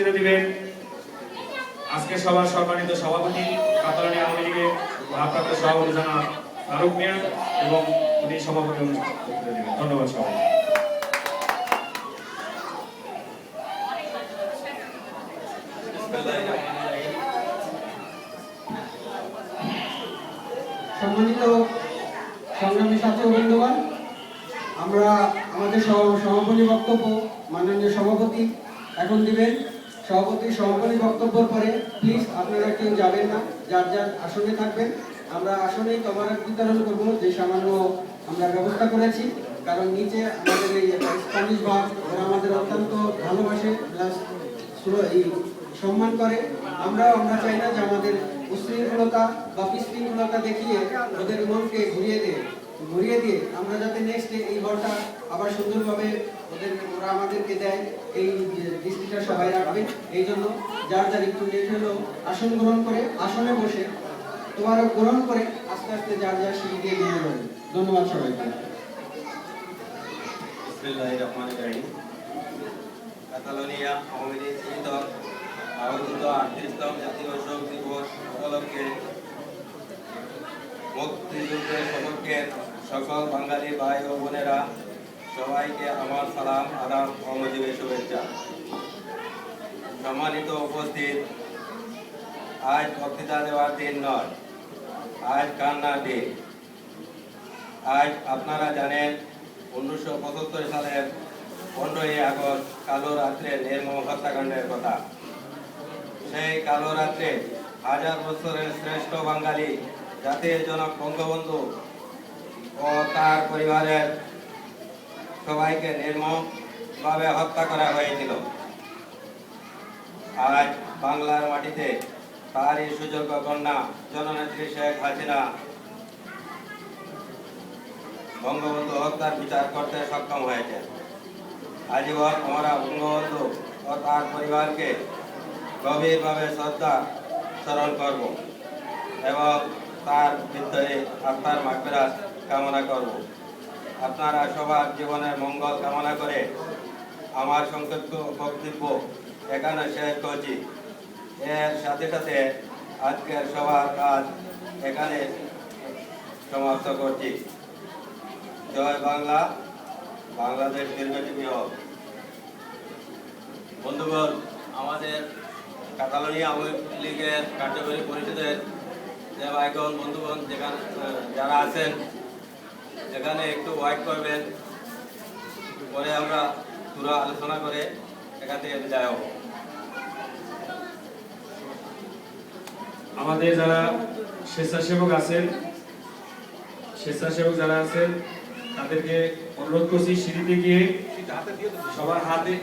বক্তৃতা দিবেন আজকে সভার সম্মানিত সভাপতি কাতালানি আওয়ামী লীগের ভারপ্রাপ্ত সভাপতি জনাব ফারুক মিয়া এবং উনি সভাপতি বক্তৃতা দিবেন। ধন্যবাদ সবাই। সম্মানিত সংগ্রামী ছাত্র বন্ধুগণ, আমরা আমাদের সমাপনী বক্তব্য মাননীয় সভাপতি এখন দিবেন। সমাপনী বক্তব্যের পরে প্লিজ আপনারা কেউ যাবেন না, যার যার আসনে থাকবেন। আমরা আসনেই তবারক বিতরণ করব, যে সামান্য আমরা ব্যবস্থা করেছি, কারণ নিচে আমাদের এই স্প্যানিশ ভাব ওরা আমাদের অত্যন্ত ভালোবাসে প্লাস সম্মান করে। আমরা চাই না যে আমাদের উশৃঙ্খলতা বা বিশৃঙ্খলতা দেখিয়ে ওদের মনকে ঘুরিয়ে দিয়ে আমরা যাতে নেক্সট এই বলটা আবার সুন্দরভাবে ওরা আমাদেরকে দেয়, এই দৃষ্টিটা সবাই রাখবে। এই জন্য যার যার একটু লেট হলো আসন গ্রহণ করে আসনে বসে তোমার গ্রহণ করে আস্তে আস্তে যার যার সিঁড়ি দিয়ে নিয়ে যাবে। ধন্যবাদ সবাইকে। কাতালোনিয়া আওয়ামী লীগ আয়োজিত 38তম জাতীয় শোক দিবস উপলক্ষে মুক্তিযুদ্ধের সপক্ষের সকল বাঙালি ভাই ও বোনেরা সবাইকে আমার সালাম, আদাব ও মুজিবের শুভেচ্ছা। সম্মানিত উপস্থিত, আজ বক্তৃতা দেওয়ার দিন নয়, আজ কান্নার দিন। আজ আপনারা জানেন 1975 সালের 15ই আগস্ট কালো রাত্রে নির্মম হত্যাকাণ্ডের কথা। সেই কালো রাত্রে হাজার বছরের শ্রেষ্ঠ বাঙালি জাতির জনক বঙ্গবন্ধু ও তার পরিবারের সবাইকে নির্মমভাবে হত্যা করা হয়েছিল। আজ বাংলার মাটিতে তারই সুযোগ্য কন্যা জননেত্রী শেখ হাসিনা বঙ্গবন্ধু হত্যার বিচার করতে সক্ষম হয়েছে। আজীবন আমরা বঙ্গবন্ধু ও তার পরিবারকে গভীরভাবে শ্রদ্ধা স্মরণ করব এবং তার হৃদয়ে আত্মার মাগফিরাত কামনা করব। আপনারা সবার জীবনের মঙ্গল কামনা করে আমার সংক্ষিপ্ত বক্তব্য এখানে শেষ করছি। এর সাথে সাথে আজকের সবার কাজ এখানে সমাপ্ত করছি। জয় বাংলা, বাংলাদেশ দীর্ঘজীবী হোক। বন্ধুগণ, আমাদের কাতালোনিয়া আওয়ামী লীগের কার্যকরী পরিষদের যে ভাইগণ বন্ধুগণ যারা আছেন এখানে একটু ওয়াইট করবেন, পরে আমরা পুরো আলোচনা করে এখান থেকে বিদায় হব। আমাদের যারা স্বেচ্ছাসেবক যারা আছেন তাদেরকে অনুরোধ করছি সিঁড়িতে গিয়ে সবার হাতে